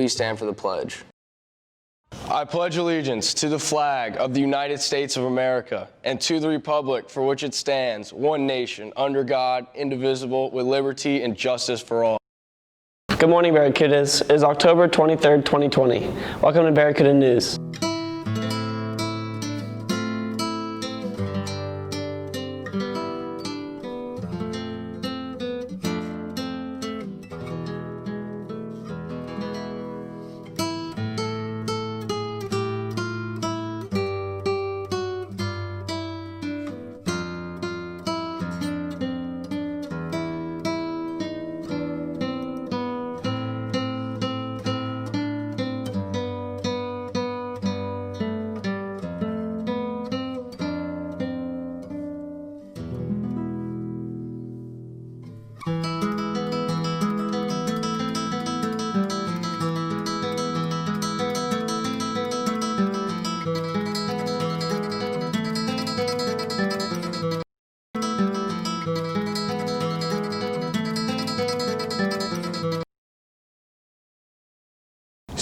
Please stand for the pledge. I pledge allegiance to the flag of the United States of America and to the republic for which it stands, one nation, under God, indivisible, with liberty and justice for all. Good morning, Barracudas. It is October 23rd, 2020. Welcome to Barracuda News.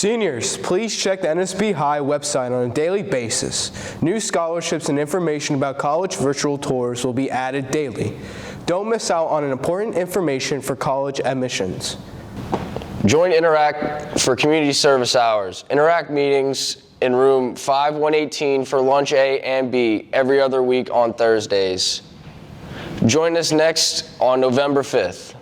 Seniors, please check the NSBHS website on a daily basis. New scholarships and information about college virtual tours will be added daily. Don't miss out on important information for college admissions. Join Interact for community service hours. Interact meetings in room 5118 for lunch A and B every other week on Thursdays. Join us next on November 5th.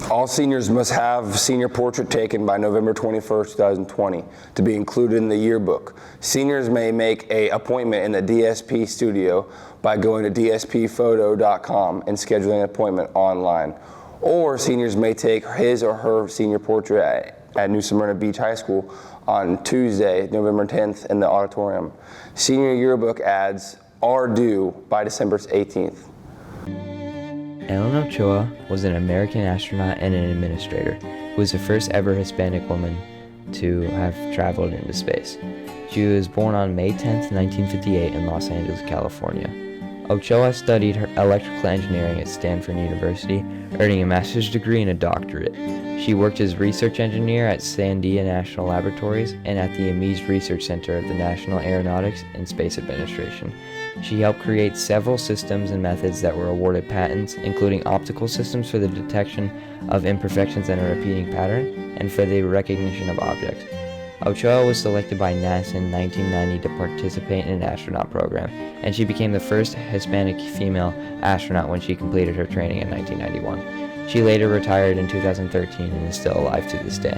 All seniors must have senior portrait taken by November 21st, 2020 to be included in the yearbook. Seniors may make an appointment in the DSP studio by going to dsphoto.com and scheduling an appointment online. Or seniors may take his or her senior portrait at New Smyrna Beach High School on Tuesday, November 10th in the auditorium. Senior yearbook ads are due by December 18th. Ellen Ochoa was an American astronaut and an administrator who was the first ever Hispanic woman to have traveled into space. She was born on May 10, 1958 in Los Angeles, California. Ochoa studied her electrical engineering at Stanford University, earning a master's degree and a doctorate. She worked as research engineer at Sandia National Laboratories and at the Ames Research Center of the National Aeronautics and Space Administration. She helped create several systems and methods that were awarded patents, including optical systems for the detection of imperfections in a repeating pattern and for the recognition of objects. Ochoa was selected by NASA in 1990 to participate in an astronaut program, and she became the first Hispanic female astronaut when she completed her training in 1991. She later retired in 2013 and is still alive to this day.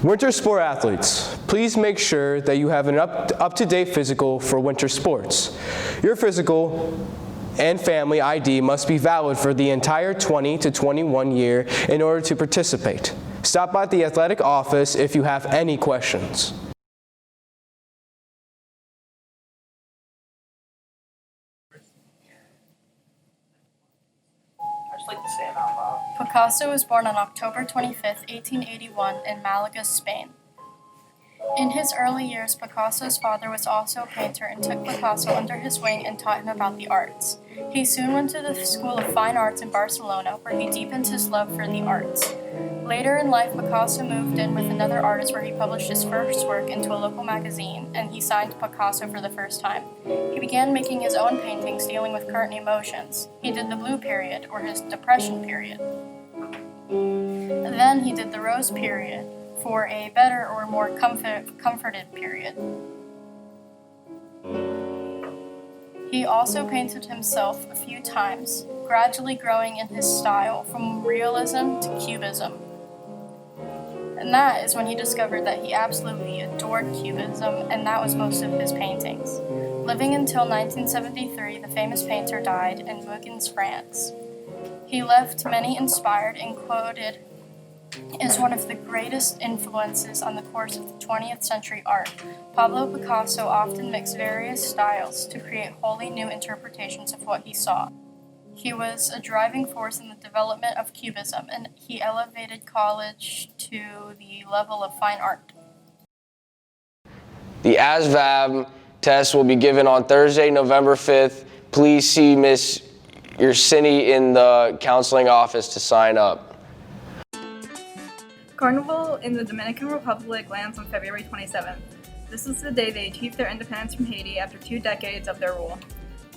Winter sport athletes, please make sure that you have an up-to-date physical for winter sports. Your physical and family ID must be valid for the entire 20 to 21 year in order to participate. Stop by the athletic office if you have any questions. Picasso was born on October 25, 1881 in Malaga, Spain. In his early years, Picasso's father was also a painter and took Picasso under his wing and taught him about the arts. He soon went to the School of Fine Arts in Barcelona, where he deepened his love for the arts. Later in life, Picasso moved in with another artist where he published his first work into a local magazine, and he signed Picasso for the first time. He began making his own paintings dealing with current emotions. He did the Blue Period, or his Depression period. Then he did the Rose period, for a better or more comforted period. He also painted himself a few times, gradually growing in his style from realism to cubism. And that is when he discovered that he absolutely adored cubism, and that was most of his paintings. Living until 1973, the famous painter died in Mougins, France. He left many inspired and quoted as one of the greatest influences on the course of the 20th century art. Pablo Picasso often mixed various styles to create wholly new interpretations of what he saw. He was a driving force in the development of Cubism, and he elevated college to the level of fine art. The ASVAB test will be given on Thursday, November 5th. Please see Miss your city in the counseling office to sign up. Carnival in the Dominican Republic lands on February 27th. This is the day they achieved their independence from Haiti after 2 decades of their rule.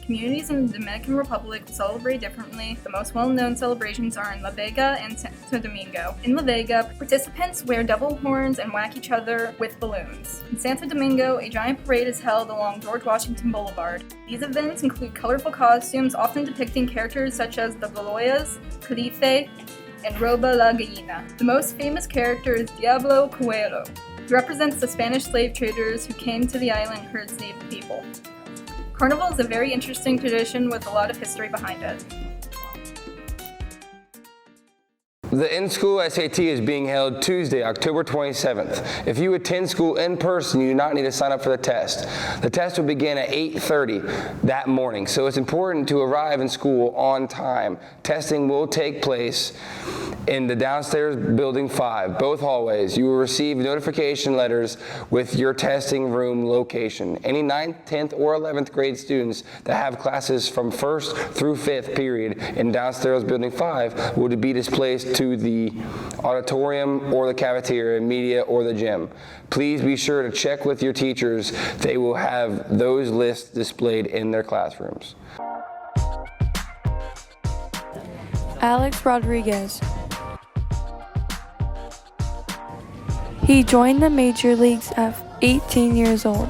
Communities in the Dominican Republic celebrate differently. The most well-known celebrations are in La Vega and Santo Domingo. In La Vega, participants wear devil horns and whack each other with balloons. In Santo Domingo, a giant parade is held along George Washington Boulevard. These events include colorful costumes, often depicting characters such as the Goloyas, Calife, and Roba la Gallina. The most famous character is Diablo Cuero, who represents the Spanish slave traders who came to the island to enslave the people. Carnival is a very interesting tradition with a lot of history behind it. The in-school SAT is being held Tuesday, October 27th. If you attend school in person, you do not need to sign up for the test. The test will begin at 8:30 that morning, so it's important to arrive in school on time. Testing will take place in the downstairs building 5, both hallways. You will receive notification letters with your testing room location. Any 9th, 10th, or 11th grade students that have classes from 1st through 5th period in downstairs building 5 will be displaced to the auditorium or the cafeteria, media, or the gym. Please be sure to check with your teachers. They will have those lists displayed in their classrooms. Alex Rodriguez. He joined the major leagues at 18 years old.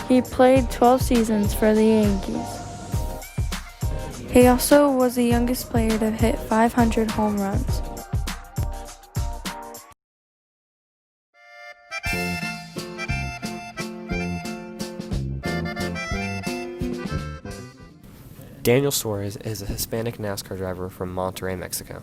He played 12 seasons for the Yankees. He also was the youngest player to hit 500 home runs. Daniel Suarez is a Hispanic NASCAR driver from Monterrey, Mexico.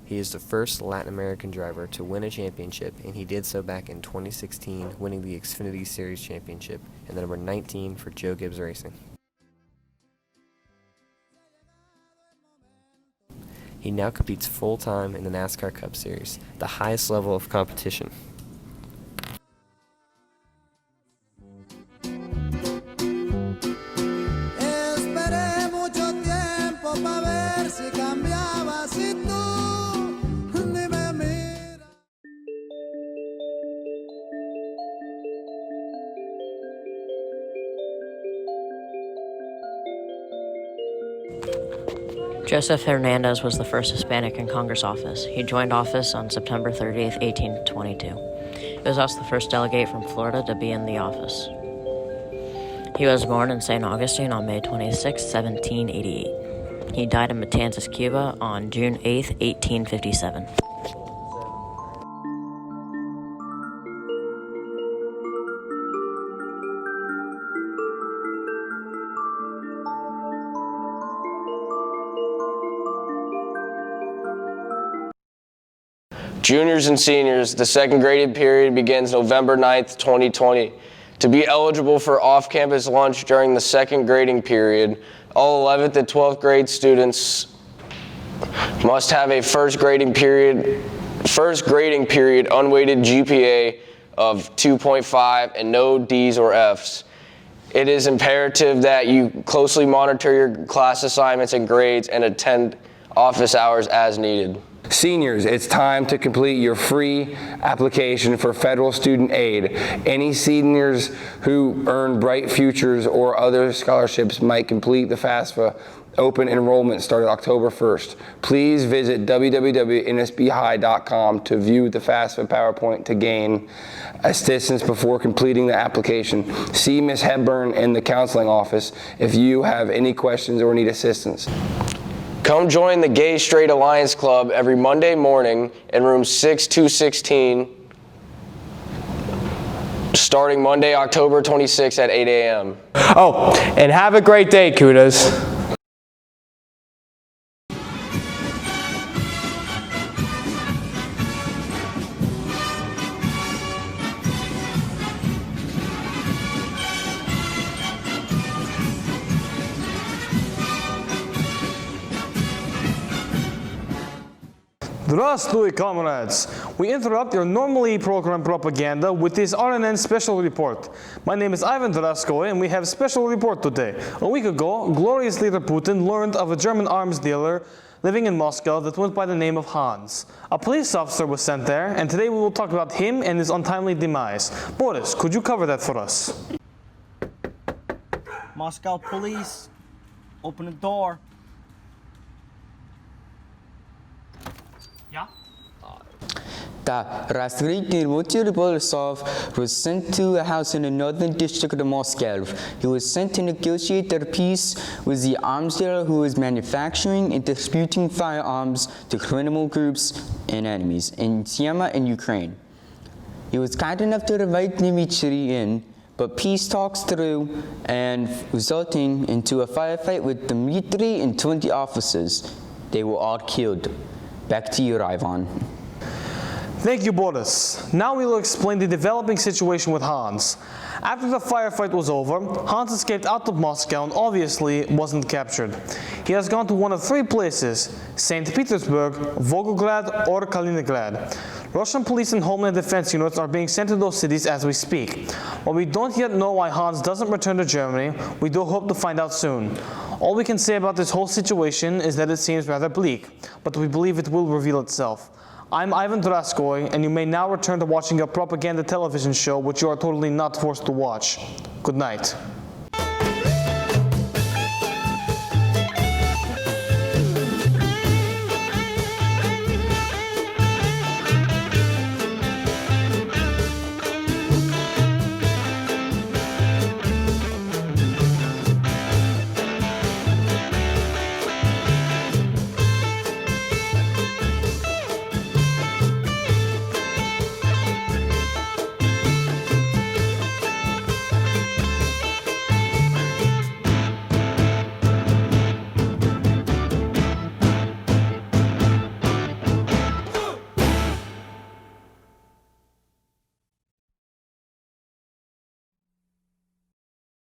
He is the first Latin American driver to win a championship, and he did so back in 2016, winning the Xfinity Series championship and the number 19 for Joe Gibbs Racing. He now competes full-time in the NASCAR Cup Series, the highest level of competition. Joseph Hernandez was the first Hispanic in Congress office. He joined office on September 30th, 1822. He was also the first delegate from Florida to be in the office. He was born in St. Augustine on May 26, 1788. He died in Matanzas, Cuba on June 8, 1857. Juniors and seniors, the second grading period begins November 9th, 2020. To be eligible for off-campus lunch during the second grading period, all 11th and 12th grade students must have a first grading period unweighted GPA of 2.5 and no D's or F's. It is imperative that you closely monitor your class assignments and grades and attend office hours as needed. Seniors, it's time to complete your free application for federal student aid. Any seniors who earn Bright Futures or other scholarships might complete the FAFSA open enrollment starting October 1st. Please visit www.nsbhi.com to view the FAFSA PowerPoint to gain assistance before completing the application. See Ms. Hepburn in the counseling office if you have any questions or need assistance. Come join the Gay Straight Alliance Club every Monday morning in room 6216, starting Monday, October 26th at 8 a.m. Oh, and have a great day, Kudas. Здравствуй, comrades! We interrupt your normally programmed propaganda with this RNN special report. My name is Ivan Draskoy, and we have a special report today. A week ago, glorious leader Putin learned of a German arms dealer living in Moscow that went by the name of Hans. A police officer was sent there, and today we will talk about him and his untimely demise. Boris, could you cover that for us? Moscow police, open the door. The Rasputin Borisov was sent to a house in the northern district of Moscow. He was sent to negotiate their peace with the arms dealer who was manufacturing and distributing firearms to criminal groups and enemies in Syria and Ukraine. He was kind enough to invite Dmitry in, but peace talks through and resulting into a firefight with Dmitry and 20 officers. They were all killed. Back to you, Ivan. Thank you, Boris. Now we will explain the developing situation with Hans. After the firefight was over, Hans escaped out of Moscow and obviously wasn't captured. He has gone to one of three places: St. Petersburg, Volgograd, or Kaliningrad. Russian police and Homeland Defense units are being sent to those cities as we speak. While we don't yet know why Hans doesn't return to Germany, we do hope to find out soon. All we can say about this whole situation is that it seems rather bleak, but we believe it will reveal itself. I'm Ivan Draskoy, and you may now return to watching your propaganda television show, which you are totally not forced to watch. Good night.